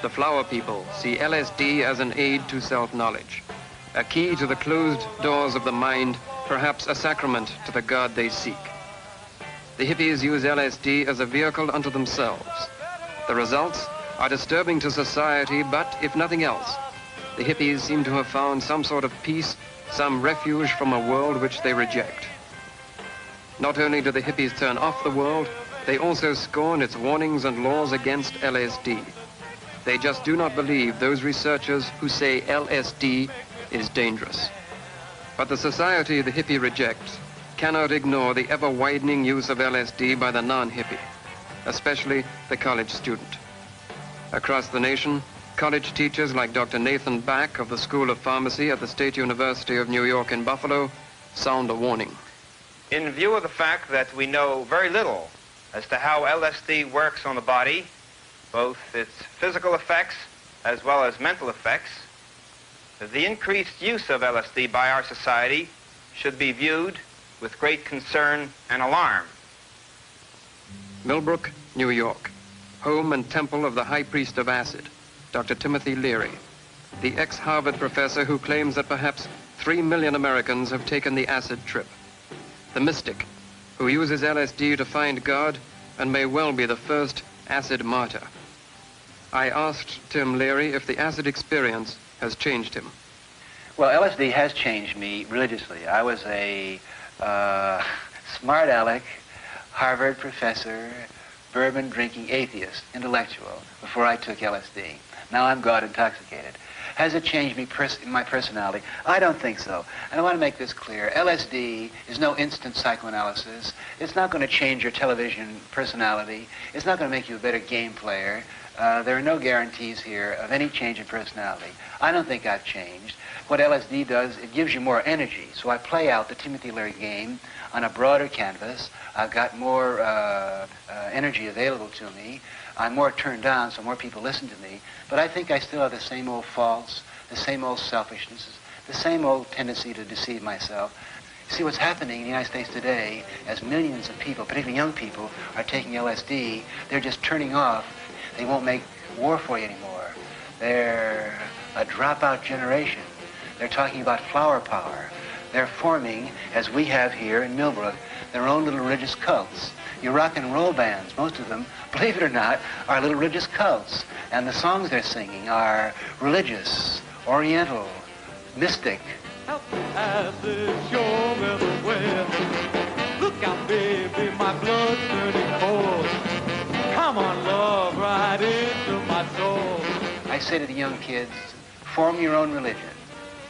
the flower people, see LSD as an aid to self-knowledge, a key to the closed doors of the mind, perhaps a sacrament to the God they seek. The hippies use LSD as a vehicle unto themselves. The results are disturbing to society, but if nothing else, the hippies seem to have found some sort of peace, some refuge from a world which they reject. Not only do the hippies turn off the world, they also scorn its warnings and laws against LSD. They just do not believe those researchers who say LSD is dangerous. But the society the hippie rejects cannot ignore the ever-widening use of LSD by the non-hippie, especially the college student. Across the nation, college teachers like Dr. Nathan Back of the School of Pharmacy at the State University of New York in Buffalo sound a warning. In view of the fact that we know very little as to how LSD works on the body, both its physical effects as well as mental effects, the increased use of LSD by our society should be viewed with great concern and alarm. Millbrook, New York, home and temple of the high priest of acid, Dr. Timothy Leary, the ex-Harvard professor who claims that perhaps 3 million Americans have taken the acid trip. The mystic who uses LSD to find God and may well be the first acid martyr. I asked Tim Leary if the acid experience has changed him. Well, LSD has changed me religiously. I was a smart aleck, Harvard professor, bourbon-drinking atheist, intellectual, before I took LSD. Now I'm God intoxicated. Has it changed me my personality? I don't think so. And I want to make this clear. LSD is no instant psychoanalysis. It's not going to change your television personality. It's not going to make you a better game player. There are no guarantees here of any change in personality. I don't think I've changed. What LSD does, it gives you more energy. So I play out the Timothy Leary game on a broader canvas. I've got more energy available to me. I'm more turned on, so more people listen to me. But I think I still have the same old faults, the same old selfishness, the same old tendency to deceive myself. See what's happening in the United States today, as millions of people, particularly young people, are taking LSD, they're just turning off. They won't make war for you anymore. They're a dropout generation. They're talking about flower power. They're forming, as we have here in Millbrook, their own little religious cults. Your rock and roll bands, most of them, believe it or not, are little religious cults. And the songs they're singing are religious, oriental, mystic. Look out, baby, my blood's turning cold. Come on, love, right into my soul. I say to the young kids, form your own religion.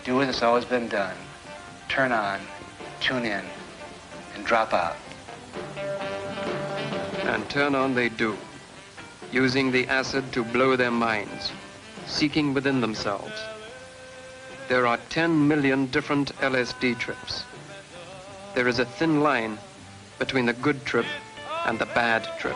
Do as it's always been done. Turn on, tune in, and drop out. And turn on they do, using the acid to blow their minds, seeking within themselves. There are 10 million different LSD trips. There is a thin line between the good trip and the bad trip.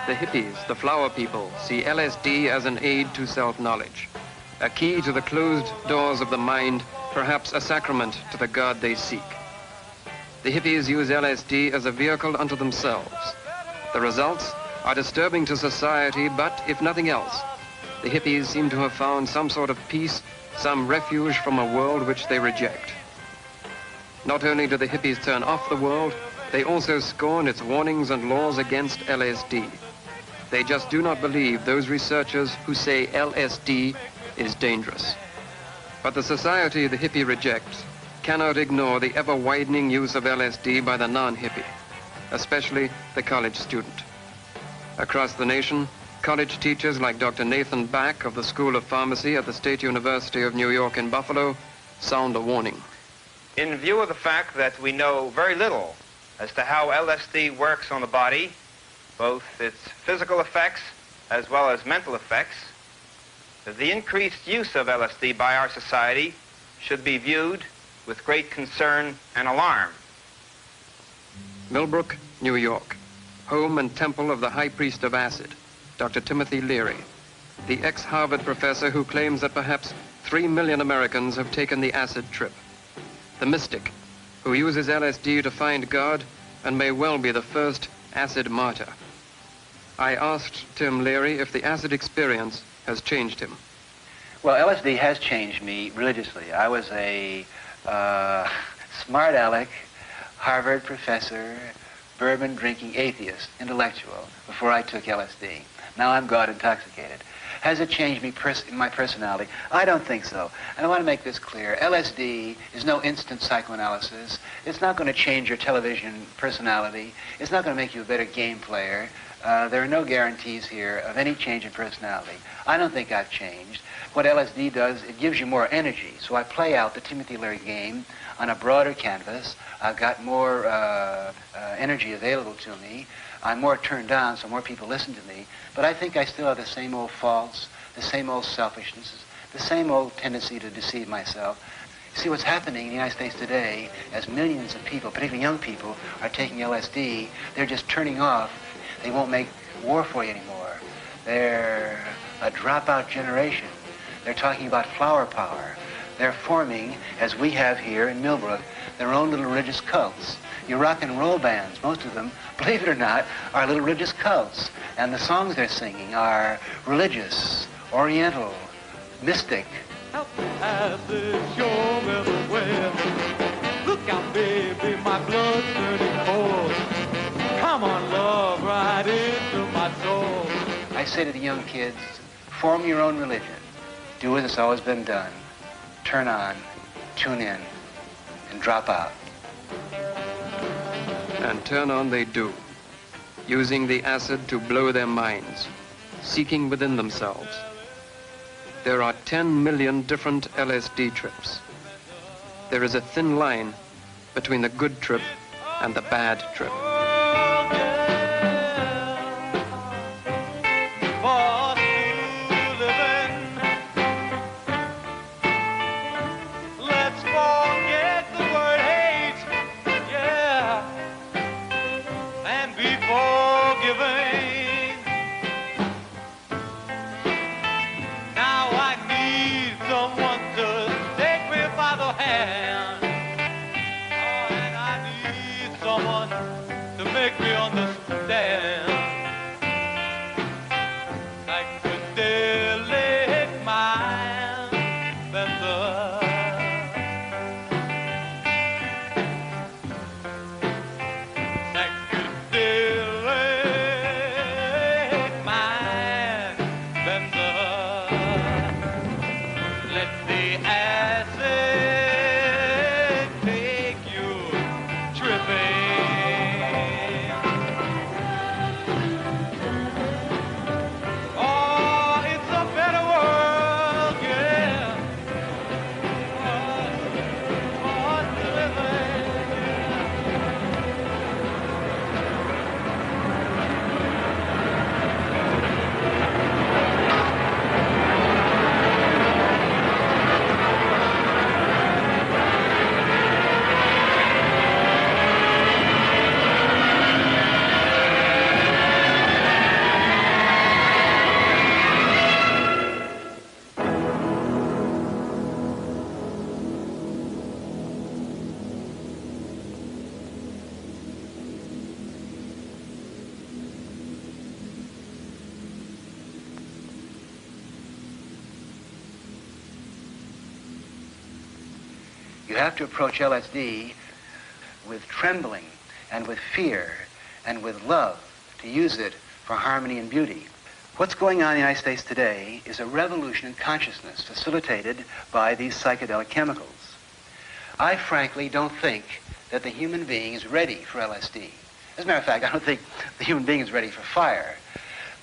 The hippies, the flower people, see LSD as an aid to self-knowledge, a key to the closed doors of the mind, perhaps a sacrament to the God they seek. The hippies use LSD as a vehicle unto themselves. The results are disturbing to society, but if nothing else, the hippies seem to have found some sort of peace, some refuge from a world which they reject. Not only do the hippies turn off the world, they also scorn its warnings and laws against LSD. They just do not believe those researchers who say LSD is dangerous. But the society the hippie rejects cannot ignore the ever-widening use of LSD by the non-hippie, especially the college student. Across the nation, college teachers like Dr. Nathan Back of the School of Pharmacy at the State University of New York in Buffalo sound a warning. In view of the fact that we know very little as to how LSD works on the body, both its physical effects as well as mental effects, the increased use of LSD by our society should be viewed with great concern and alarm. Millbrook, New York, home and temple of the high priest of acid, Dr. Timothy Leary, the ex-Harvard professor who claims that perhaps 3 million Americans have taken the acid trip. the mystic, who uses LSD to find God and may well be the first acid martyr. I asked Tim Leary if the acid experience has changed him. Well, LSD has changed me religiously. I was a smart aleck, Harvard professor, bourbon-drinking atheist, intellectual, before I took LSD. Now I'm God intoxicated. Has it changed me in my personality? I don't think so. And I want to make this clear. LSD is no instant psychoanalysis. It's not going to change your television personality. It's not going to make you a better game player. There are no guarantees here of any change in personality. I don't think I've changed. What LSD does, it gives you more energy. So I play out the Timothy Leary game on a broader canvas. I've got more energy available to me. I'm more turned on, so more people listen to me. But I think I still have the same old faults, the same old selfishness, the same old tendency to deceive myself. You see, what's happening in the United States today, as millions of people, particularly young people, are taking LSD, they're just turning off. They won't make war for you anymore. They're a dropout generation. They're talking about flower power. They're forming, as we have here in Millbrook, their own little religious cults. Your rock and roll bands, most of them, believe it or not, are little religious cults. And the songs they're singing are religious, oriental, mystic. Help has this show everywhere. Look out, baby, my blood's turning cold. Come on, love, right into my soul. I say to the young kids, form your own religion. Do as it's always been done. Turn on, tune in, and drop out. And turn on they do, using the acid to blow their minds, seeking within themselves. There are 10 million different LSD trips. There is a thin line between the good trip and the bad trip. You have to approach LSD with trembling and with fear and with love to use it for harmony and beauty. What's going on in the United States today is a revolution in consciousness facilitated by these psychedelic chemicals. I frankly don't think that the human being is ready for LSD. As a matter of fact, I don't think the human being is ready for fire.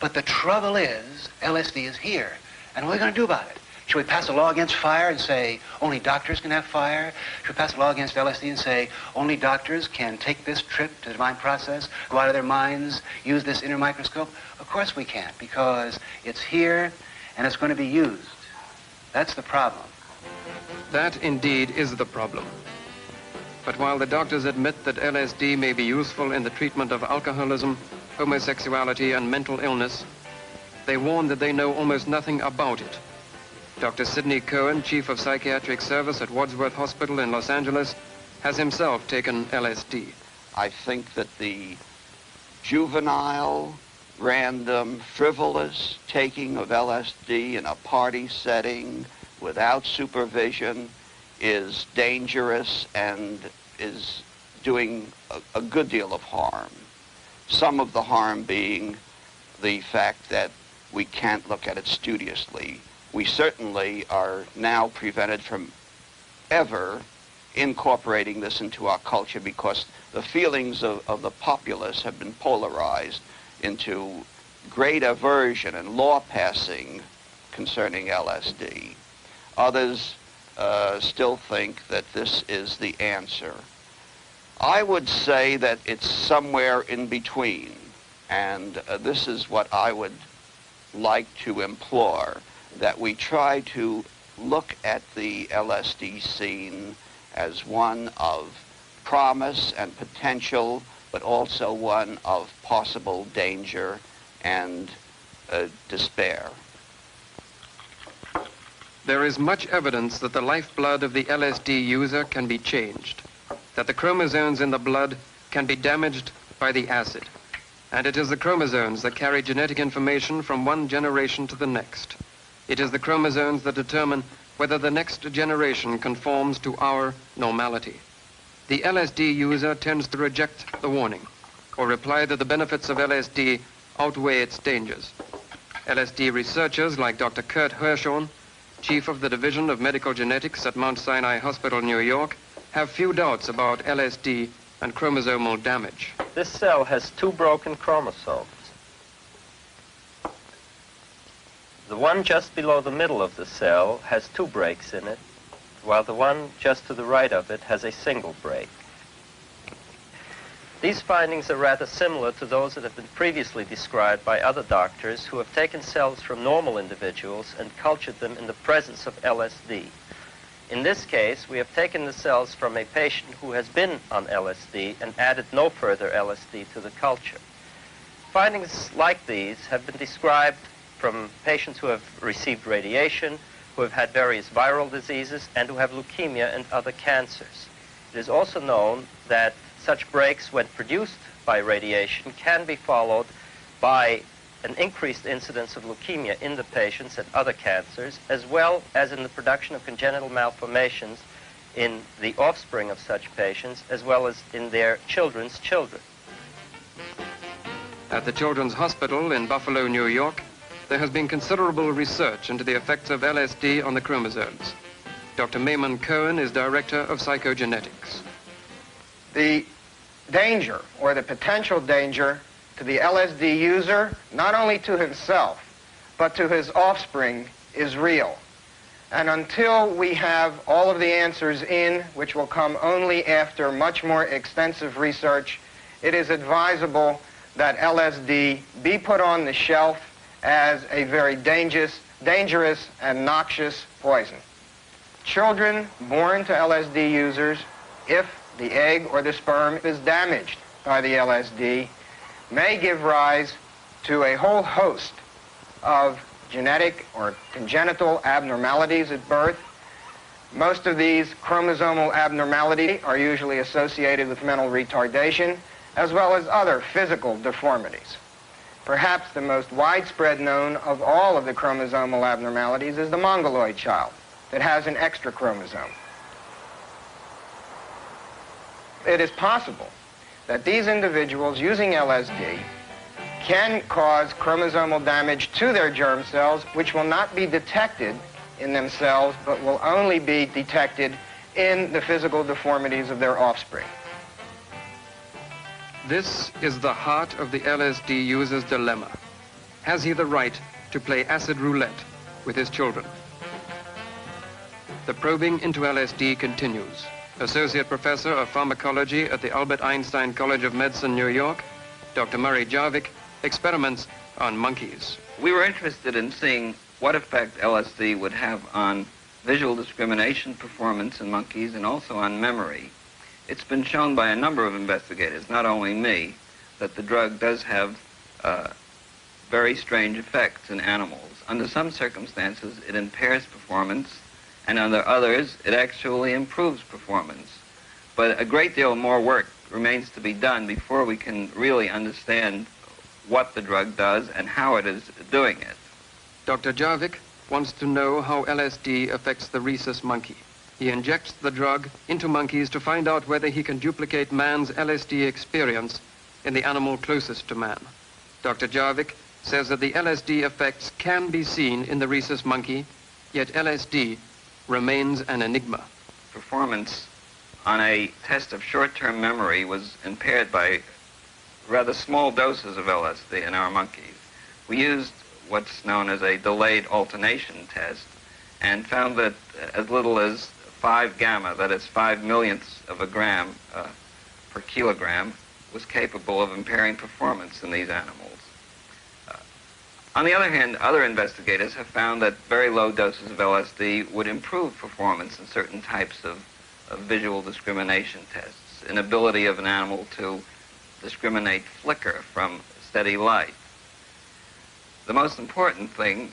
But the trouble is, LSD is here. And what are we going to do about it? Should we pass a law against fire and say only doctors can have fire? Should we pass a law against LSD and say only doctors can take this trip to the divine process, go out of their minds, use this inner microscope? Of course we can't, because it's here and it's going to be used. That's the problem. That indeed is the problem. But while the doctors admit that LSD may be useful in the treatment of alcoholism, homosexuality, and mental illness, they warn that they know almost nothing about it. Dr. Sidney Cohen, Chief of Psychiatric Service at Wadsworth Hospital in Los Angeles, has himself taken LSD. I think that the juvenile, random, frivolous taking of LSD in a party setting without supervision is dangerous and is doing a good deal of harm. Some of the harm being the fact that we can't look at it studiously. We certainly are now prevented from ever incorporating this into our culture because the feelings of the populace have been polarized into great aversion and law passing concerning LSD. Others still think that this is the answer. I would say that it's somewhere in between, and this is what I would like to implore, that we try to look at the LSD scene as one of promise and potential, but also one of possible danger and despair. There is much evidence that the lifeblood of the LSD user can be changed, that the chromosomes in the blood can be damaged by the acid, and it is the chromosomes that carry genetic information from one generation to the next. It is the chromosomes that determine whether the next generation conforms to our normality. The LSD user tends to reject the warning or reply that the benefits of LSD outweigh its dangers. LSD researchers like Dr. Kurt Hirschhorn, Chief of the Division of Medical Genetics at Mount Sinai Hospital, New York, have few doubts about LSD and chromosomal damage. This cell has 2 broken chromosomes. The one just below the middle of the cell has 2 breaks in it, while the one just to the right of it has a single break. These findings are rather similar to those that have been previously described by other doctors who have taken cells from normal individuals and cultured them in the presence of LSD. In this case, we have taken the cells from a patient who has been on LSD and added no further LSD to the culture. Findings like these have been described from patients who have received radiation, who have had various viral diseases, and who have leukemia and other cancers. It is also known that such breaks, when produced by radiation, can be followed by an increased incidence of leukemia in the patients and other cancers, as well as in the production of congenital malformations in the offspring of such patients, as well as in their children's children. At the Children's Hospital in Buffalo, New York, there has been considerable research into the effects of LSD on the chromosomes. Dr. Mayman Cohen is Director of Psychogenetics. The danger, or the potential danger, to the LSD user, not only to himself, but to his offspring, is real. And until we have all of the answers in, which will come only after much more extensive research, it is advisable that LSD be put on the shelf as a very dangerous and noxious poison. Children born to LSD users, if the egg or the sperm is damaged by the LSD, may give rise to a whole host of genetic or congenital abnormalities at birth. Most of these chromosomal abnormalities are usually associated with mental retardation, as well as other physical deformities. Perhaps the most widespread known of all of the chromosomal abnormalities is the mongoloid child that has an extra chromosome. It is possible that these individuals using LSD can cause chromosomal damage to their germ cells, which will not be detected in themselves, but will only be detected in the physical deformities of their offspring. This is the heart of the LSD user's dilemma. Has he the right to play acid roulette with his children? The probing into LSD continues. Associate Professor of Pharmacology at the Albert Einstein College of Medicine, New York, Dr. Murray Jarvik, experiments on monkeys. We were interested in seeing what effect LSD would have on visual discrimination performance in monkeys and also on memory. It's been shown by a number of investigators, not only me, that the drug does have very strange effects in animals. under some circumstances, it impairs performance, and under others, it actually improves performance. But a great deal more work remains to be done before we can really understand what the drug does and how it is doing it. Dr. Jarvik wants to know how LSD affects the rhesus monkey. He injects the drug into monkeys to find out whether he can duplicate man's LSD experience in the animal closest to man. Dr. Jarvik says that the LSD effects can be seen in the rhesus monkey, yet LSD remains an enigma. Performance on a test of short-term memory was impaired by rather small doses of LSD in our monkeys. We used what's known as a delayed alternation test and found that as little as 5 gamma, that is 5 millionths of a gram per kilogram, was capable of impairing performance in these animals. On the other hand, other investigators have found that very low doses of LSD would improve performance in certain types of visual discrimination tests, inability of an animal to discriminate flicker from steady light. The most important thing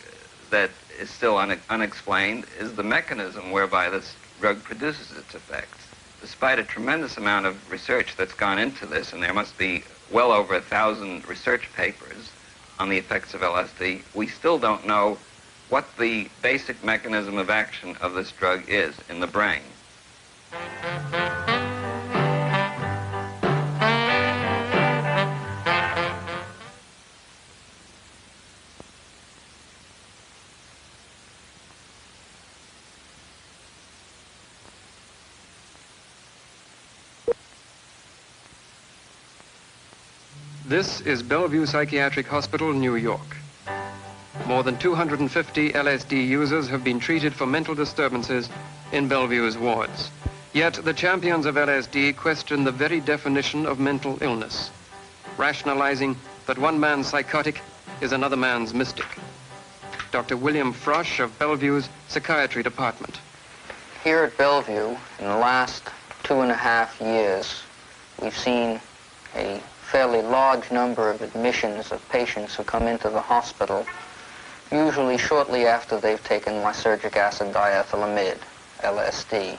that is still unexplained is the mechanism whereby this drug produces its effects. Despite a tremendous amount of research that's gone into this, and there must be well over 1,000 research papers on the effects of LSD, we still don't know what the basic mechanism of action of this drug is in the brain. This is Bellevue Psychiatric Hospital, New York. More than 250 LSD users have been treated for mental disturbances in Bellevue's wards. Yet the champions of LSD question the very definition of mental illness, rationalizing that one man's psychotic is another man's mystic. Dr. William Frosch of Bellevue's Psychiatry Department. Here at Bellevue, in the last 2.5 years, we've seen a fairly large number of admissions of patients who come into the hospital, usually shortly after they've taken lysergic acid diethylamide, LSD.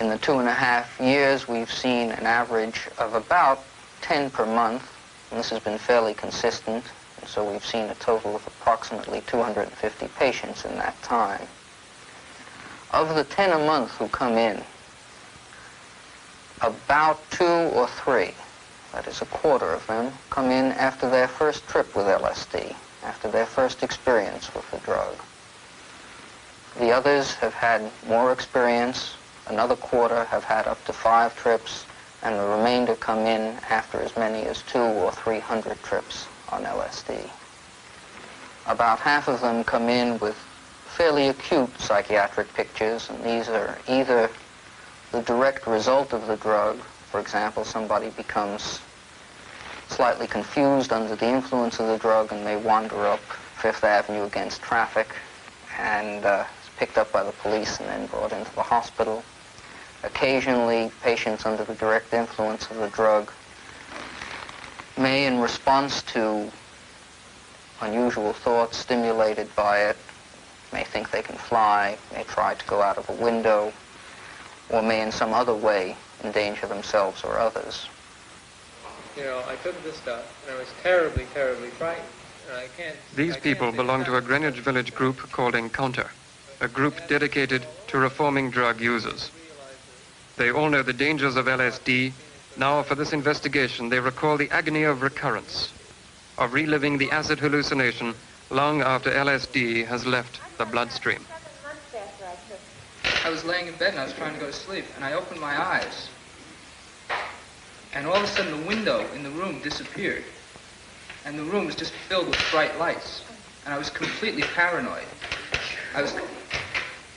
In the 2.5 years, we've seen an average of about 10 per month, and this has been fairly consistent, and so we've seen a total of approximately 250 patients in that time. Of the 10 a month who come in, about 2 or 3, that is a quarter of them, come in after their first trip with LSD, after their first experience with the drug. The others have had more experience, another quarter have had up to 5 trips, and the remainder come in after as many as 200 or 300 trips on LSD. About half of them come in with fairly acute psychiatric pictures, and these are either the direct result of the drug. For example, somebody becomes slightly confused under the influence of the drug and may wander up Fifth Avenue against traffic and is picked up by the police and then brought into the hospital. Occasionally, patients under the direct influence of the drug may, in response to unusual thoughts stimulated by it, may think they can fly, may try to go out of a window, or may in some other way endanger themselves or others. You know, I took this stuff, and I was terribly, terribly frightened. And I can't... These people belong to a Greenwich Village group called Encounter, a group dedicated to reforming drug users. They all know the dangers of LSD. Now, for this investigation, they recall the agony of recurrence, of reliving the acid hallucination long after LSD has left the bloodstream. I was laying in bed and I was trying to go to sleep, and I opened my eyes, and all of a sudden the window in the room disappeared, and the room was just filled with bright lights, and I was completely paranoid. I was,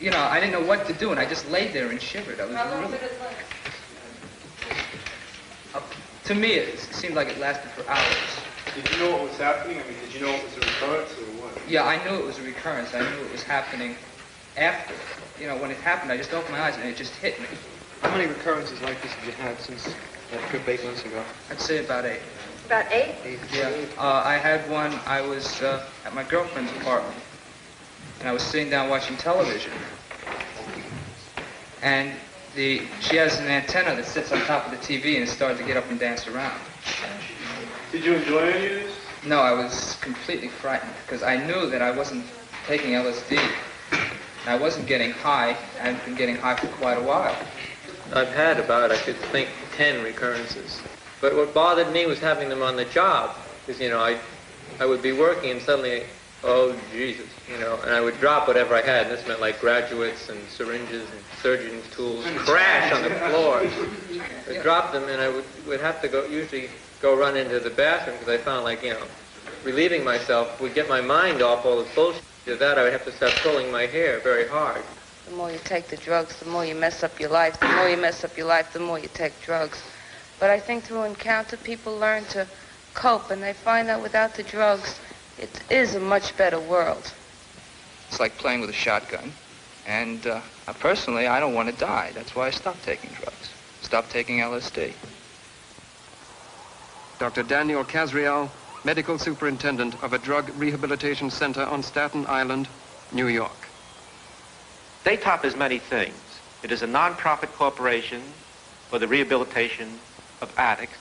you know, I didn't know what to do, and I just laid there and shivered. I was really... To me, it seemed like it lasted for hours. Did you know what was happening? I mean, did you know it was a recurrence or what? Yeah, I knew it was a recurrence. I knew it was happening after. You know, when it happened, I just opened my eyes and it just hit me. How many recurrences like this have you had since that trip 8 months ago? I'd say about 8. About 8? Yeah. I had one, I was at my girlfriend's apartment, and I was sitting down watching television. And she has an antenna that sits on top of the TV, and it started to get up and dance around. Did you enjoy any of this? No, I was completely frightened, because I knew that I wasn't taking LSD. I wasn't getting high. I hadn't been getting high for quite a while. I've had about, I could think, 10 recurrences. But what bothered me was having them on the job, because, you know, I would be working and suddenly, oh, Jesus, you know, and I would drop whatever I had, and this meant like graduates and syringes and surgeon's tools, crash on the floor. I'd drop them, and I would have to usually go run into the bathroom, because I found, like, you know, relieving myself would get my mind off all this bullshit. To that, I would have to start pulling my hair very hard. The more you take the drugs, the more you mess up your life. The more you mess up your life, the more you take drugs. But I think through Encounter, people learn to cope, and they find that without the drugs, it is a much better world. It's like playing with a shotgun. And personally, I don't want to die. That's why I stopped taking drugs. Stopped taking LSD. Dr. Daniel Casriel, medical superintendent of a drug rehabilitation center on Staten Island, New York. DATOP is many things. It is a non-profit corporation for the rehabilitation of addicts.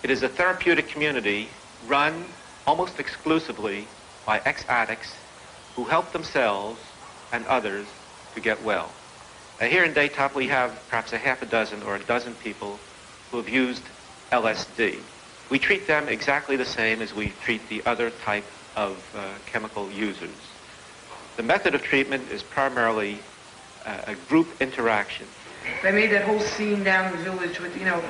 It is a therapeutic community run almost exclusively by ex-addicts who help themselves and others to get well. Here in DATOP, we have perhaps a half a dozen or a dozen people who have used LSD. We treat them exactly the same as we treat the other type of chemical users. The method of treatment is primarily a group interaction. They made that whole scene down in the village with, you know,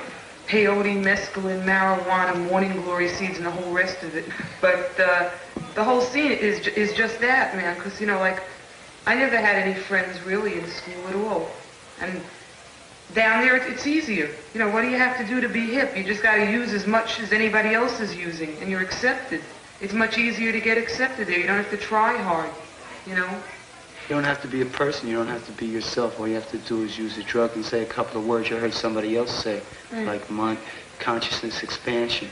peyote, mescaline, marijuana, morning glory seeds, and the whole rest of it. But the whole scene is just that, man, because, you know, like, I never had any friends really in school at all. And down there, it's easier. You know, what do you have to do to be hip? You just got to use as much as anybody else is using, and you're accepted. It's much easier to get accepted there. You don't have to try hard, you know? You don't have to be a person. You don't have to be yourself. All you have to do is use a drug and say a couple of words you heard somebody else say, like mind, consciousness expansion.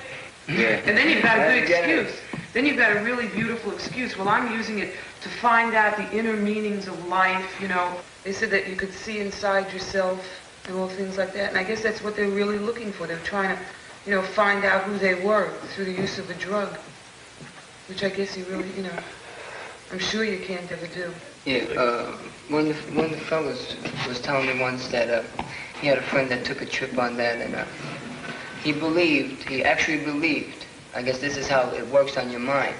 Yeah. And then you've got a good excuse. Then you've got a really beautiful excuse. Well, I'm using it to find out the inner meanings of life, you know. They said that you could see inside yourself and all things like that. And I guess that's what they're really looking for. They're trying to, you know, find out who they were through the use of a drug, which I guess you really, you know, I'm sure you can't ever do. Yeah, one of the fellows was telling me once that he had a friend that took a trip on that, and he actually believed, I guess this is how it works on your mind,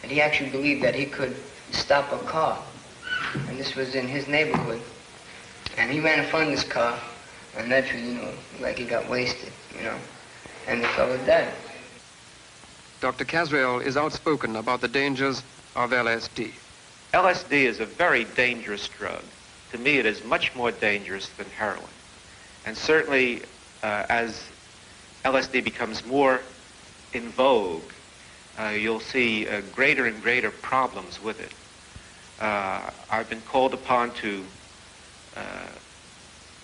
and he actually believed that he could stop a car, and this was in his neighborhood, and he ran in front of this car, and naturally, you know, like he got wasted, you know, and the fellow died. Dr. Casriel is outspoken about the dangers of LSD. LSD is a very dangerous drug. To me, it is much more dangerous than heroin. And certainly, as LSD becomes more in vogue, you'll see greater and greater problems with it. I've been called upon to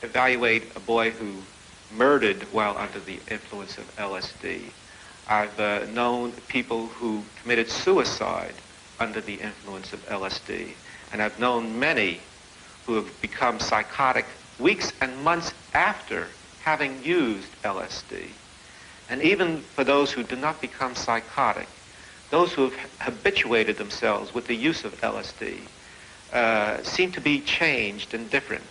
evaluate a boy who murdered while under the influence of LSD. I've known people who committed suicide under the influence of LSD. And I've known many who have become psychotic weeks and months after having used LSD. And even for those who do not become psychotic, those who have habituated themselves with the use of LSD seem to be changed and different.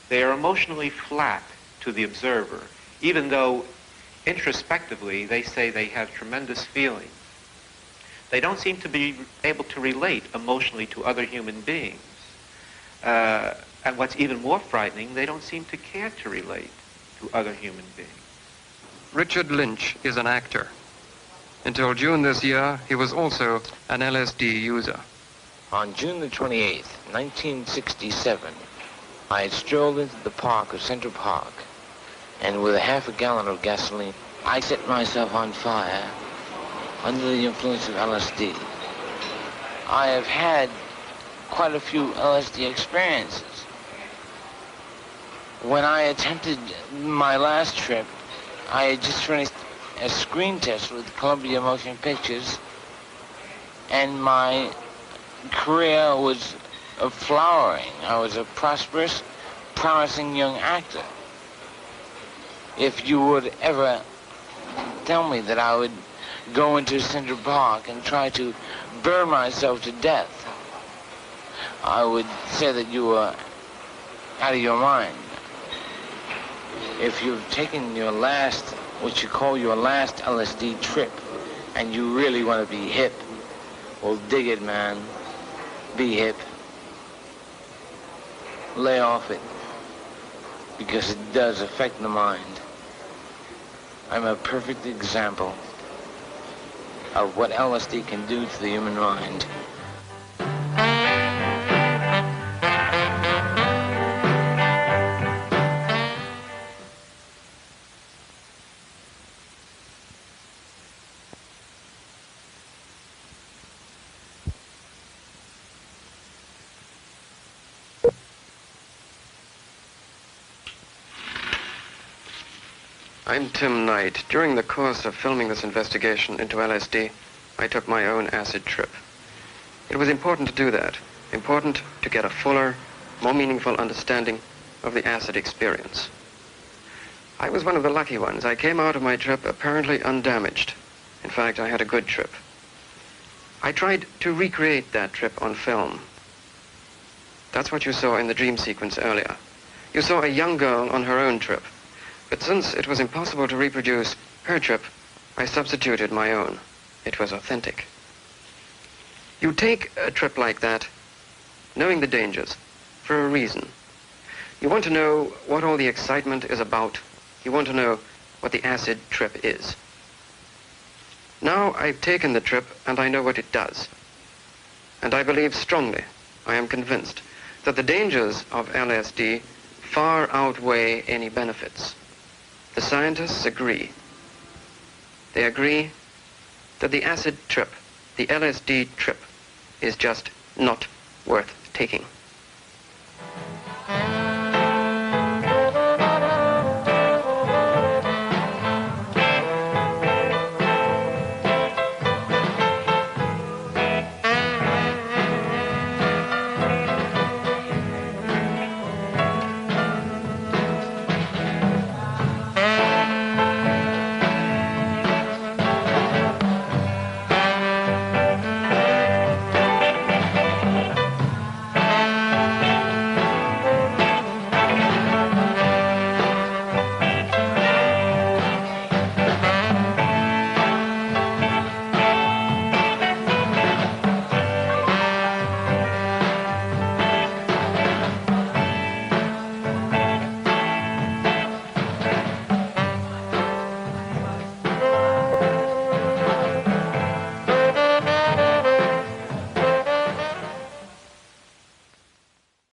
They are emotionally flat to the observer, even though introspectively they say they have tremendous feelings. They don't seem to be able to relate emotionally to other human beings. And what's even more frightening, they don't seem to care to relate to other human beings. Richard Lynch is an actor. Until June this year, he was also an LSD user. On June the 28th, 1967, I had strolled into the park of Central Park, and with a half a gallon of gasoline, I set myself on fire under the influence of LSD. I have had quite a few LSD experiences. When I attempted my last trip, I had just finished a screen test with Columbia Motion Pictures, and my career was flowering. I was a prosperous, promising young actor. If you would ever tell me that I would go into Central Park and try to burn myself to death, I would say that you were out of your mind. If you've taken your last, what you call your last LSD trip, and you really want to be hip, well, dig it, man. Be hip. Lay off it, because it does affect the mind. I'm a perfect example of what LSD can do to the human mind. I'm Tim Knight. During the course of filming this investigation into LSD, I took my own acid trip. It was important to do that, important to get a fuller, more meaningful understanding of the acid experience. I was one of the lucky ones. I came out of my trip apparently undamaged. In fact, I had a good trip. I tried to recreate that trip on film. That's what you saw in the dream sequence earlier. You saw a young girl on her own trip. But since it was impossible to reproduce her trip, I substituted my own. It was authentic. You take a trip like that, knowing the dangers, for a reason. You want to know what all the excitement is about. You want to know what the acid trip is. Now I've taken the trip and I know what it does. And I believe strongly, I am convinced, that the dangers of LSD far outweigh any benefits. The scientists agree. They agree that the acid trip, the LSD trip, is just not worth taking.